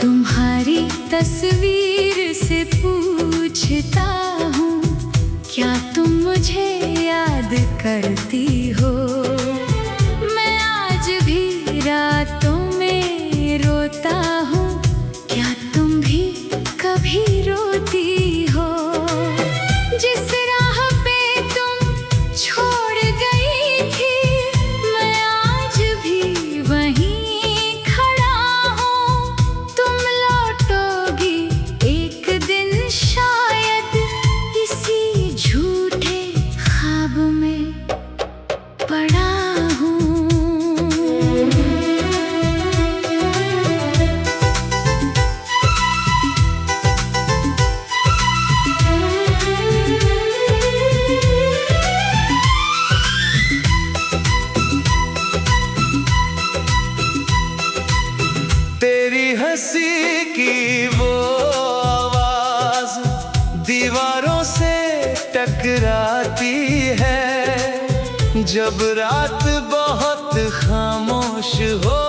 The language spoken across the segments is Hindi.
तुम्हारी तस्वीर से पूछता हूँ, क्या तुम मुझे याद करती हो? मैं आज भी रातों में रोता हूँ, क्या तुम भी कभी रोती हो? जिस राह पे तुम छोड़ गई थी, मैं आज भी वहीं खड़ा हूँ। तुम लौटोगी एक दिन शायद, इसी झूठे ख्वाब में पड़ा हूँ। तेरी हंसी की वो आवाज दीवारों से टकराती है। जब रात बहुत खामोश हो,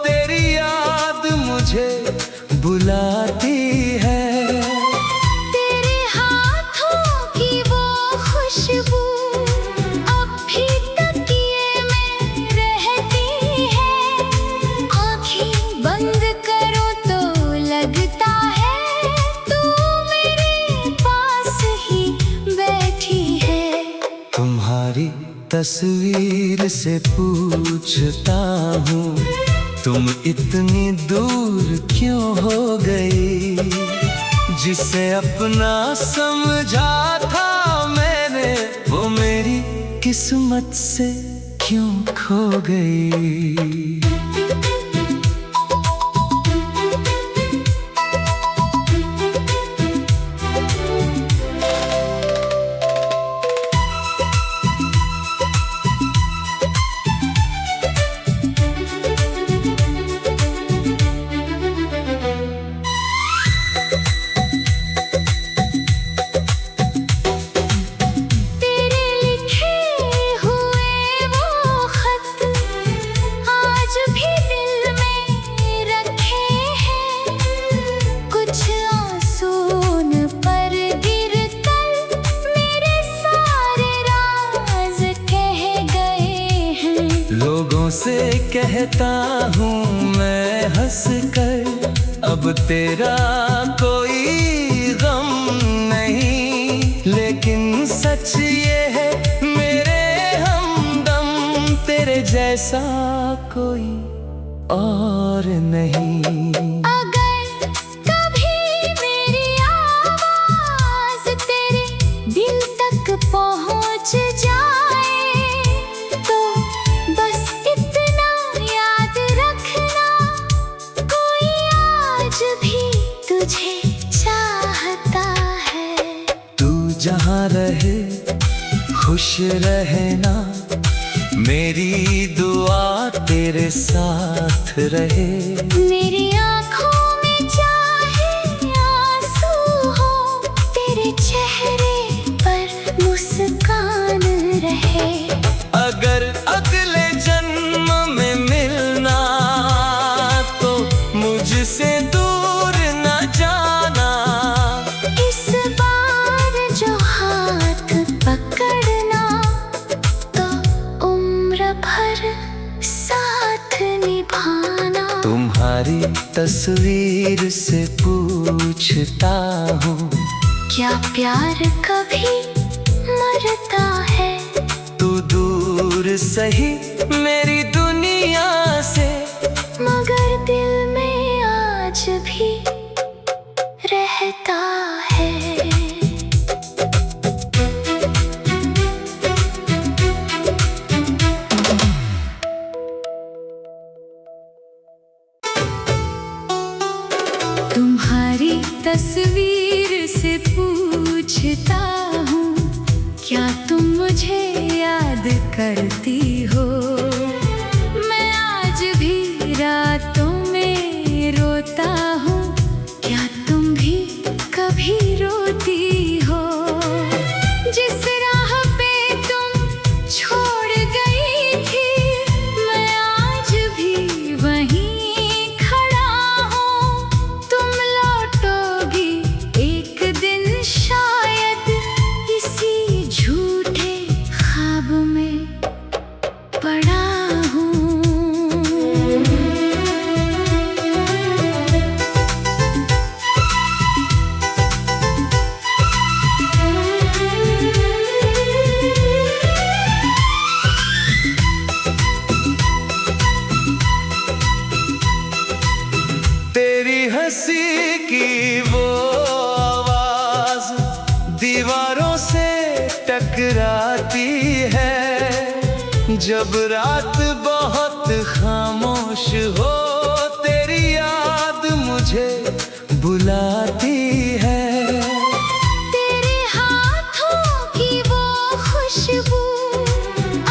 तेरी याद मुझे बुलाती है। तेरे हाथों की वो खुशबू अब भी तकिए में रहती है। आँखें बंद करो तो लगता है तू मेरे पास ही बैठी है। तुम्हारी तस्वीर से पूछता हूँ, तुम इतनी दूर क्यों हो गई? जिसे अपना समझा था मैंने, वो मेरी किस्मत से क्यों खो गई? तेरे लिखे हुए वो खत आज भी दिल में रखे हैं। कुछ आंसू उन पर गिर कर मेरे सारे राज कह गए हैं। लोगों से कहता हूँ मैं हंस कर, अब तेरा कोई गम नहीं। लेकिन सच ये है मेरे हमदम, तेरे जैसा कोई और नहीं। अगर कभी मेरी आवाज तेरे दिल तक पहुँच जाए, तो बस इतना याद रखना, कोई आज भी तुझे चाहता है। तू जहाँ रहे खुश रहना, मेरी दुआ तेरे साथ रहे। मेरी आँखों में चाहे आंसू हो, तेरे चेहरे पर मुस्कान रहे। अगर अगले जन्म में मिलना, तो मुझसे दूर न जाना। इस बार जो हाथ पकड़ना, तो उम्र भर साथ निभाना। तुम्हारी तस्वीर से पूछता हूँ, क्या प्यार कभी मरता है? तू दूर सही मेरी दुनिया से, मगर दिल में आज भी रहता है। तुम्हारी तस्वीर से पूछता हूँ, क्या तुम मुझे याद करती हो? मैं आज भी रातों में रोता हूँ, क्या तुम भी कभी रोती हो? जिस राह पे तुम छोड़ गई थी, मैं आज भी वहीं खड़ा हूँ। हंसी की वो आवाज दीवारों से टकराती है। जब रात बहुत खामोश हो तेरी याद मुझे बुलाती है। तेरे हाथों की वो खुशबू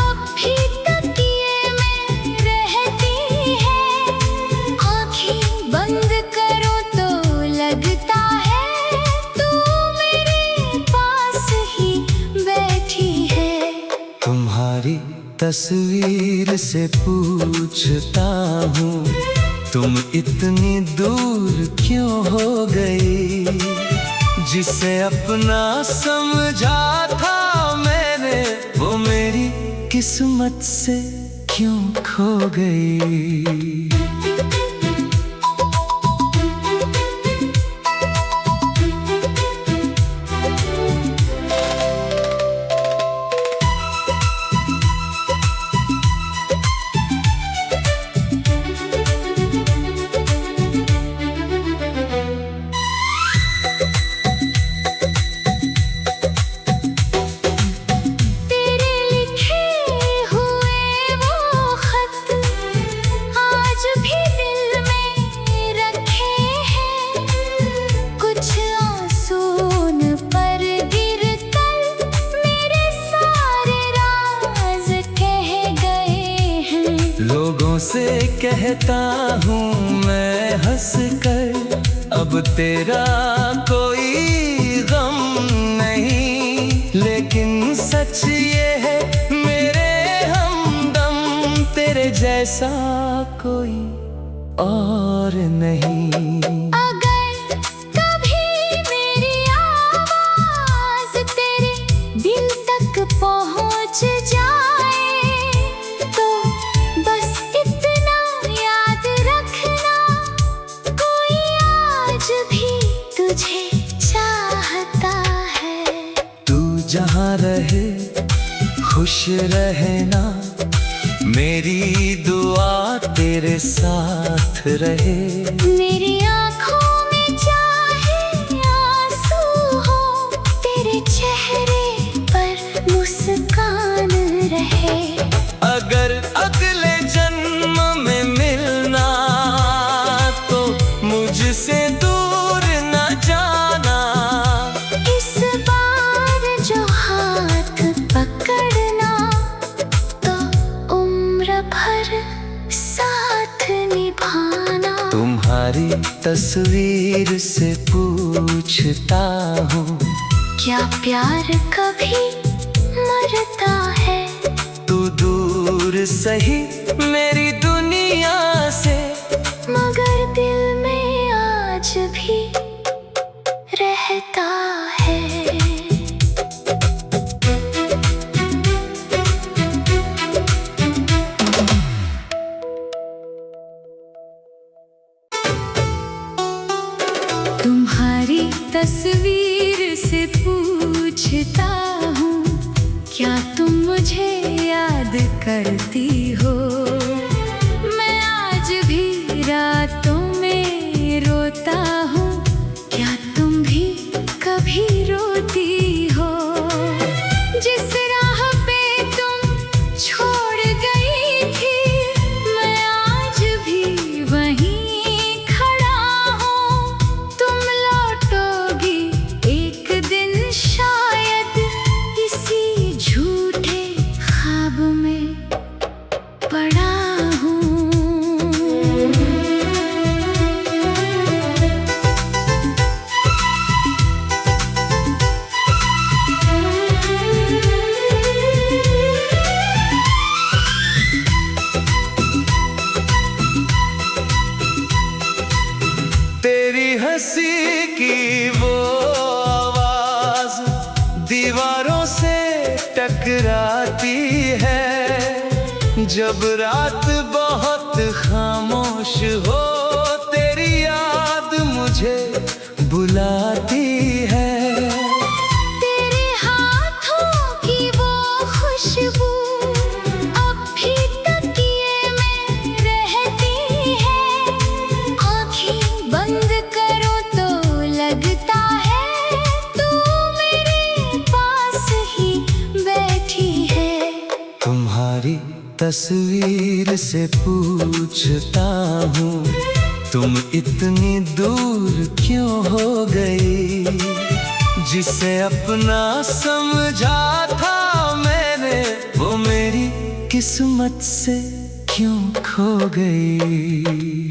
अब भी तकिए में रहती है। आँखें बंद करो तो लगता है तू मेरे पास ही बैठी है। तुम्हारी तस्वीर से पूछता हूँ तुम इतनी दूर क्यों हो गई। जिसे अपना समझा था मैंने वो मेरी किस्मत से क्यों खो गई। लोगों से कहता हूँ मैं हंस कर अब तेरा कोई गम नहीं। लेकिन सच ये है मेरे हमदम तेरे जैसा कोई और नहीं। अगर कभी मेरी आवाज तेरे दिल तक पहुँच जाए तो बस इतना याद रखना कोई आज भी तुझे चाहता है। तू जहाँ रहे खुश रहना मेरी दुआ तेरे साथ रहे। मेरी आँखों में चाहे आंसू हो तेरे चेहरे पर मुस्कान रहे। अगर अगले जन्म में मिलना तो मुझसे दूर न जाना। इस बार जो हाथ पकड़ना तो उम्र भर साथ निभाना। तुम्हारी तस्वीर से पूछता हूँ क्या प्यार कभी मरता है। तू दूर सही मेरी दुनिया से मगर दिल में आज भी रहता है। तुम्हारी तस्वीर से पूछता हूँ क्या तुम मुझे याद करती हो। मैं आज भी रातों में रोता हूँ क्या तुम भी कभी रोती हो। जिस राह पे तुम छोड़ गई थी मैं आज भी वहीं खड़ा हूँ। तुम लौटोगी एक दिन शायद इसी झूठे ख्वाब में पड़ा हूँ। तेरी हंसी की वो आवाज दीवारों से टकराती है। जब रात बहुत खामोश हो तेरी याद मुझे बुलाती है। तेरे हाथों की वो खुशबू अब भी तकिए में रहती है। आँखें बंद कर तस्वीर से पूछता हूँ, तुम इतनी दूर क्यों हो गई? जिसे अपना समझा था मैंने, वो मेरी किस्मत से क्यों खो गई?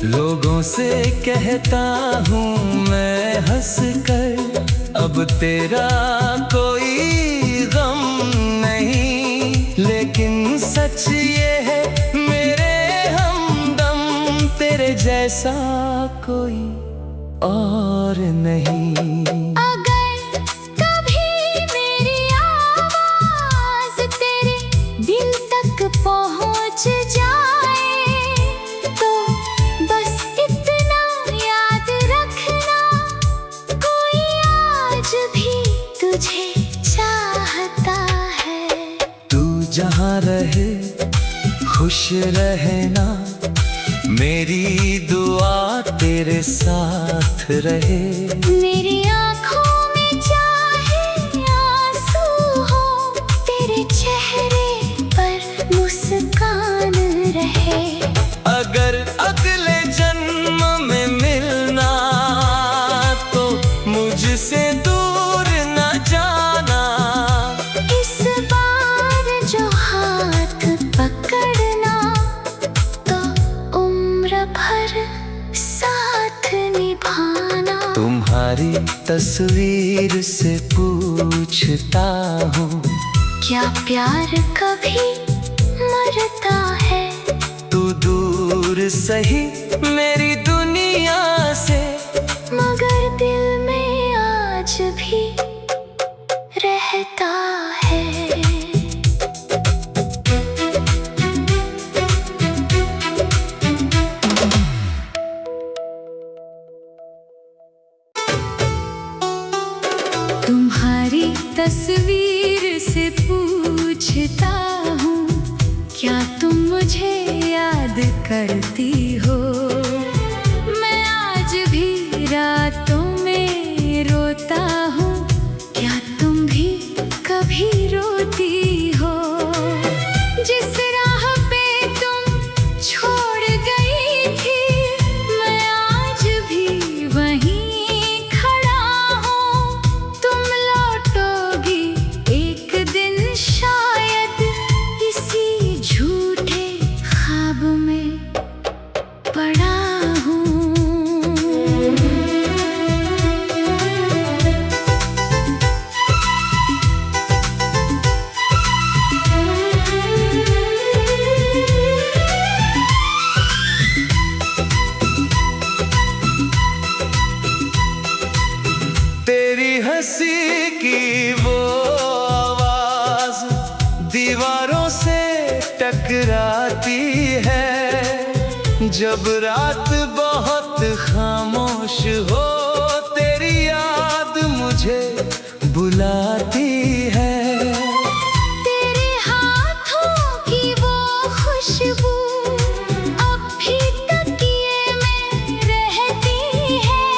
लोगों से कहता हूँ मैं हंस कर, अब तेरा कोई गम नहीं। लेकिन सच ये है मेरे हमदम, तेरे जैसा कोई और नहीं। अगर कभी मेरी आवाज तेरे दिल तक पहुँच जाए, तो बस इतना याद रखना, कोई आज भी तुझे चाहता है। तू जहाँ रहे खुश रहना, मेरी दुआ तेरे साथ रहे। मेरी आँखों में चाहे आंसू हो, तेरे चेहरे पर मुस्कान रहे। अगर अगले जन्म में मिलना, तो मुझसे दूर न जाना। इस बार जो हाथ पकड़ना, तो उम्र भर साथ निभाना। तुम्हारी तस्वीर से पूछता हूँ, क्या प्यार कभी मरता है? तू दूर सही मेरी दुनिया से, मगर दिल में आज भी रहता है। तुम्हारी तस्वीर से पूछता हूँ, क्या तुम मुझे याद करती हो? मैं आज भी रातों में रोता हूँ, क्या तुम भी कभी रोती हो? जिस राह पे तुम छोड़ गई थी, मैं आज भी वहीं खड़ा हूँ। तुम लौटोगी एक दिन शायद, इसी झूठे ख्वाब में पड़ा हूँ। तेरी हंसी की वो आवाज दीवारों से टकराती है। जब रात बहुत खामोश हो, तेरी याद मुझे बुलाती है। तेरे हाथों की वो खुशबू अब भी तकिए में रहती है।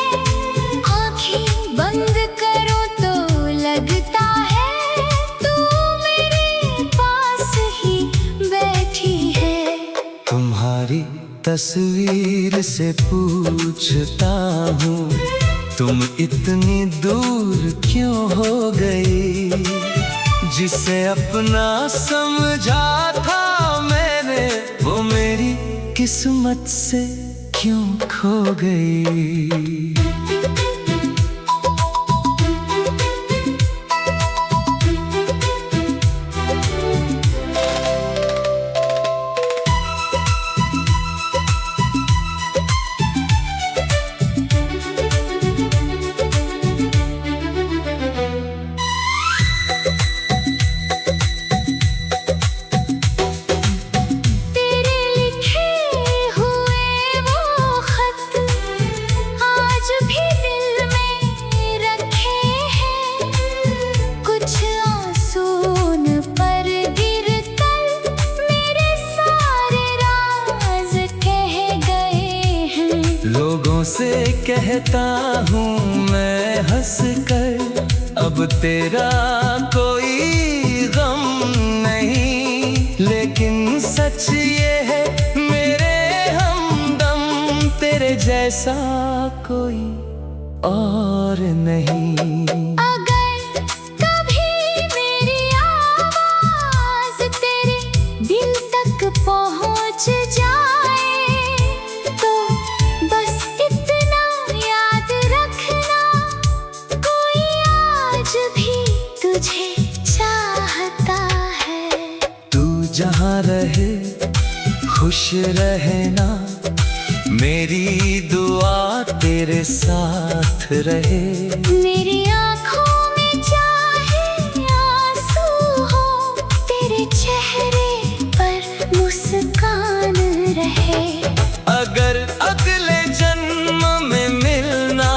आँखें बंद करो तो लगता है तू मेरे पास ही बैठी है। तुम्हारी तस्वीर से पूछता हूँ, तुम इतनी दूर क्यों हो गई? जिसे अपना समझा था मैंने, वो मेरी किस्मत से क्यों खो गई? से कहता हूँ मैं हंस कर, अब तेरा कोई गम नहीं। लेकिन सच ये है मेरे हमदम, तेरे जैसा कोई और नहीं। अगर कभी मेरी आवाज तेरे दिल तक पहुंच जाए, तो बस इतना याद रखना, कोई आज भी तुझे चाहता है। तू जहाँ रहे खुश रहना, मेरी दुआ तेरे साथ रहे। मेरी आँखों में चाहे आंसू हो, तेरे चेहरे पर मुस्कान रहे। अगर अगले जन्म में मिलना,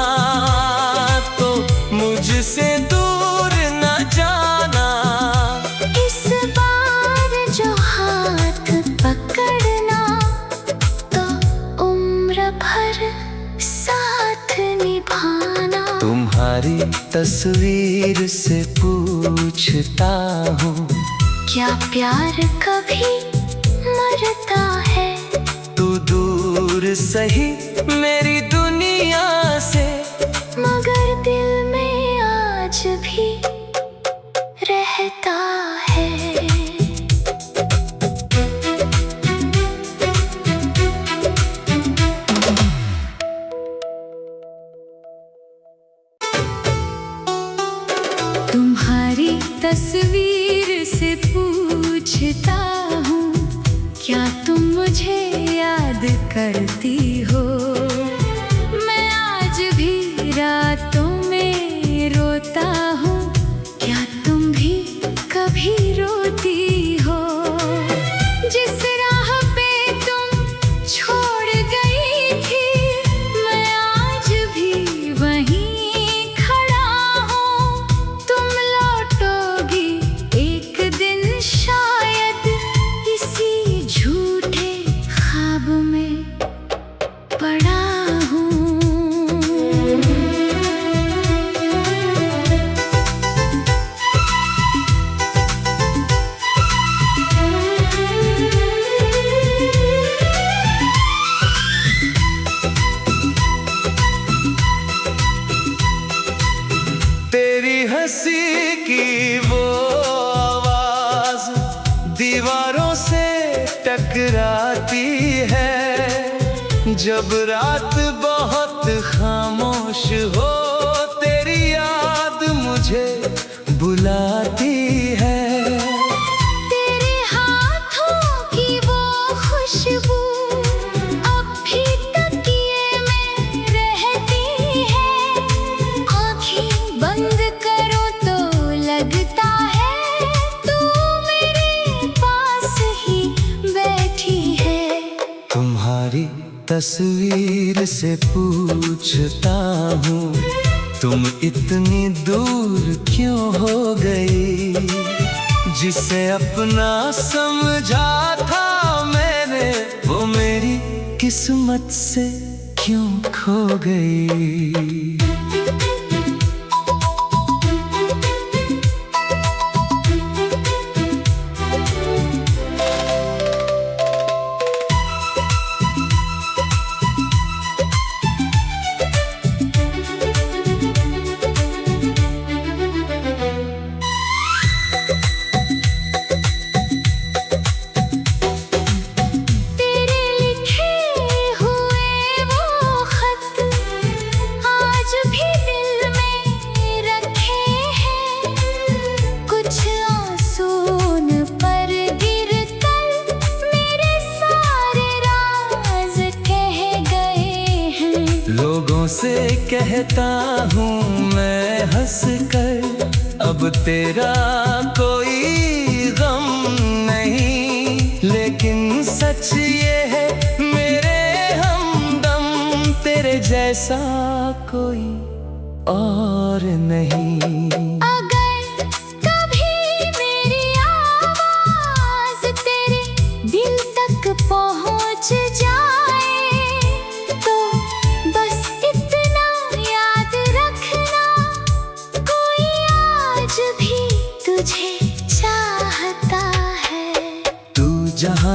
तो मुझसे दूर न जाना। इस बार जो हाथ पकड़ना, तो उम्र भर साथ निभाना। तुम्हारी तस्वीर से पूछता हूँ, क्या प्यार कभी मरता है? तू दूर सही मेरी दुनिया से, मगर दिल में आज भी रहता है। तुम्हारी तस्वीर से पूछता हूँ, क्या तुम मुझे याद करती हो? मैं आज भी रातों में रोता हूँ, क्या तुम भी कभी रोती हो? जिस राह पे तुम छोड़ गई थी, मैं आज भी वहीं खड़ा हूँ। तुम लौटोगी एक दिन शायद, इसी झूठे ख्वाब में पड़ा हूँ। तेरी हंसी की वो आवाज दीवारों से टकराती है। जब रात बहुत खामोश हो, तेरी याद मुझे बुलाती है। तेरे हाथों की वो खुशबू अब भी तकिए में रहती है। आँखें बंद करो तो लगता है तू मेरे पास ही बैठी है। तुम्हारी तस्वीर से पूछता हूँ, तुम इतनी दूर क्यों हो गई? जिसे अपना समझा था मैंने, वो मेरी किस्मत से क्यों खो गई? तेरे लिखे हुए वो खत आज भी दिल में रखे हैं। कुछ आंसू उन पर गिर कर मेरे सारे राज कह गए हैं। लोगों से कहता हूँ मैं हंस कर, अब तेरा कोई गम नहीं। लेकिन सच ये है मेरे हमदम, तेरे जैसा कोई और नहीं। अगर कभी मेरी आवाज तेरे दिल तक पहुंच जाए, तो बस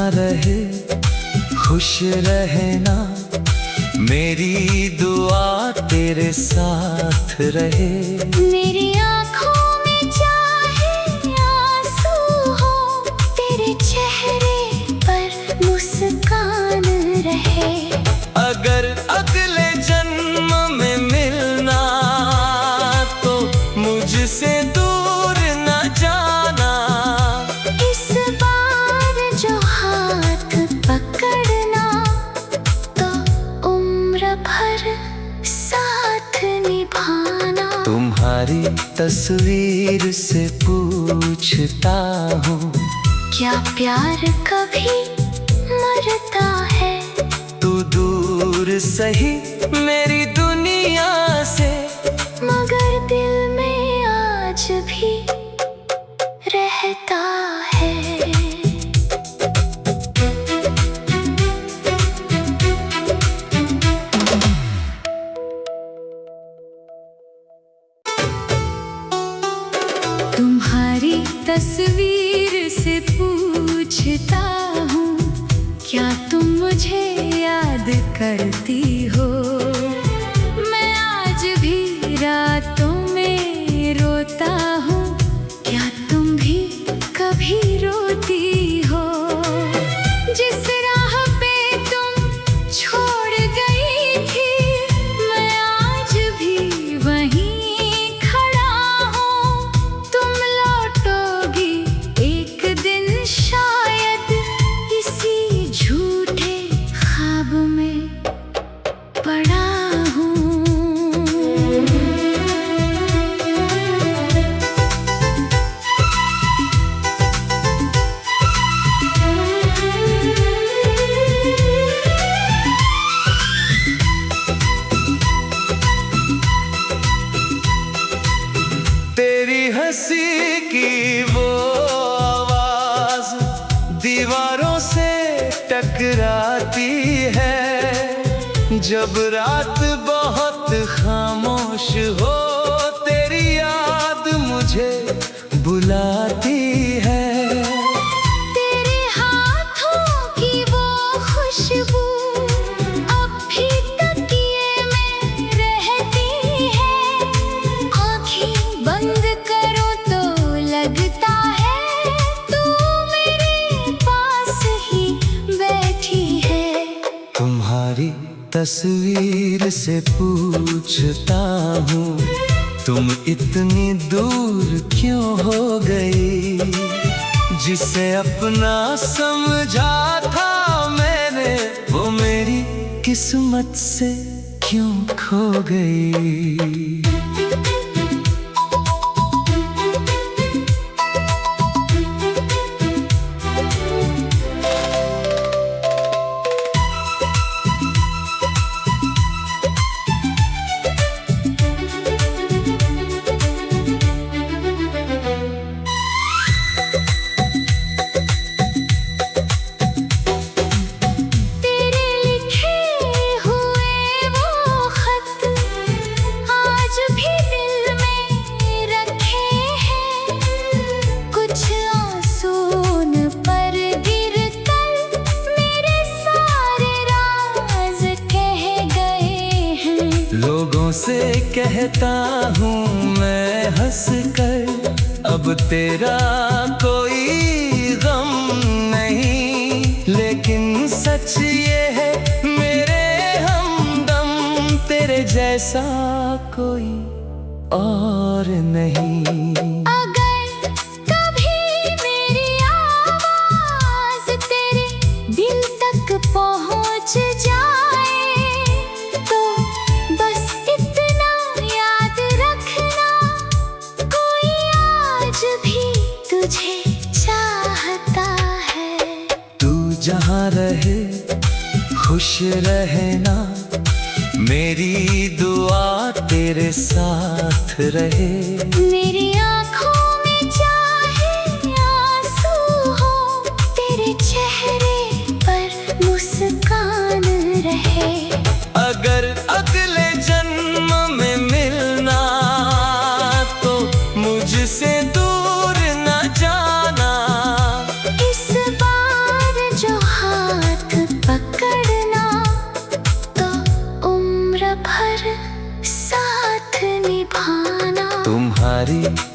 जहाँ रहे खुश रहना, मेरी दुआ तेरे साथ रहे। मेरी आँखों में चाहे आंसू हो, तेरे चेहरे पर मुस्कान रहे। अगर अगले जन्म में मिलना तो मुझसे दूर न जाना। इस बार जो हाथ पकड़ना तो उम्र भर साथ निभाना। तुम्हारी तस्वीर से पूछता हूँ, क्या प्यार कभी मरता है? तू दूर सही मेरी दुनिया से, मगर दिल में आज भी रहता है। तुम्हारी तस्वीर से पूछता हूँ, क्या तुम मुझे याद करती हो? मैं आज भी रातों में रोता हूँ, क्या तुम भी कभी रोती हो? जिस राह पे तुम छोड़ गई थी, मैं आज भी वहीं खड़ा हूँ। तुम लौटोगी एक दिन शायद, इसी झूठे ख्वाब में पड़ा हूँ। तेरी हंसी की वो आवाज दीवारों से टकराती है। जब रात बहुत खामोश हो, तेरी याद मुझे बुलाती है। तेरे हाथों की वो खुशबू अब भी तकिए में रहती है। आँखें बंद करो तो लगता है तू मेरे पास ही बैठी है। तुम्हारी तस्वीर से पूछता हूँ, तुम इतनी दूर क्यों हो गई? जिसे अपना समझा था मैंने, वो मेरी किस्मत से क्यों खो गई? तेरे लिखे हुए वो खत आज भी दिल में रखे हैं। कुछ आंसू उन पर गिरकर मेरे सारे राज कह गए हैं। लोगों से कहता हूँ मैं हंस कर, अब तेरा कोई गम नहीं। लेकिन सच ये है मेरे हमदम, तेरे जैसा कोई और नहीं। अगर कभी मेरी आवाज तेरे दिल तक पहुँच जाए, तो बस इतना याद रखना, कोई आज भी तुझे चाहता है। तू जहाँ रहे खुश रहना, मेरी दुआ तेरे साथ रहे। मेरी आँखों में चाहे आंसू हो, तेरे चेहरे पर मुस्कान रहे। अगर अगले जन्म में मिलना तो मुझसे दूर न जाना। इस बार जो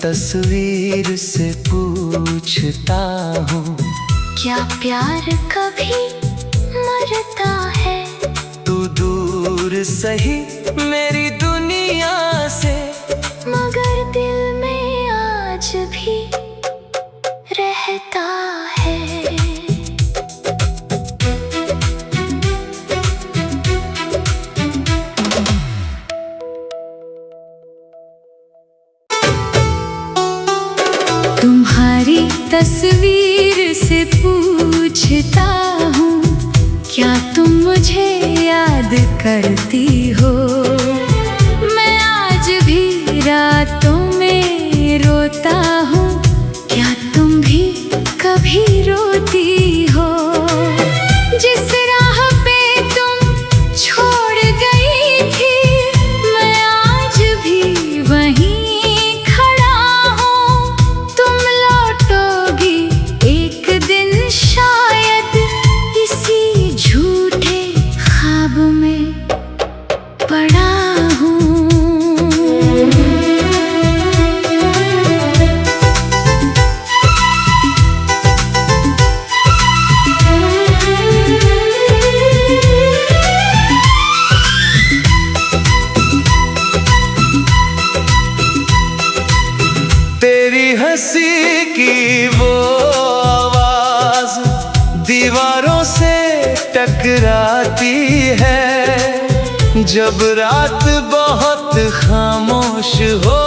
तस्वीर से पूछता हूँ, क्या प्यार कभी मरता है? तू दूर सही मेरी दुनिया से, मगर दिल में आज भी रहता है। तुम्हारी तस्वीर से पूछता हूँ, क्या तुम मुझे याद करती हो? मैं आज भी रातों में रोता हूँ, क्या तुम भी कभी रोती हो? जिस राह पे तुम छोड़ गई थी, मैं आज भी वहीं खड़ा हूँ। तुम लौटोगी एक दिन शायद, इसी झूठे ख्वाब में पड़ा हूँ। तेरी हंसी की वो आवाज दीवारों से टकराती है, जब रात बहुत खामोश हो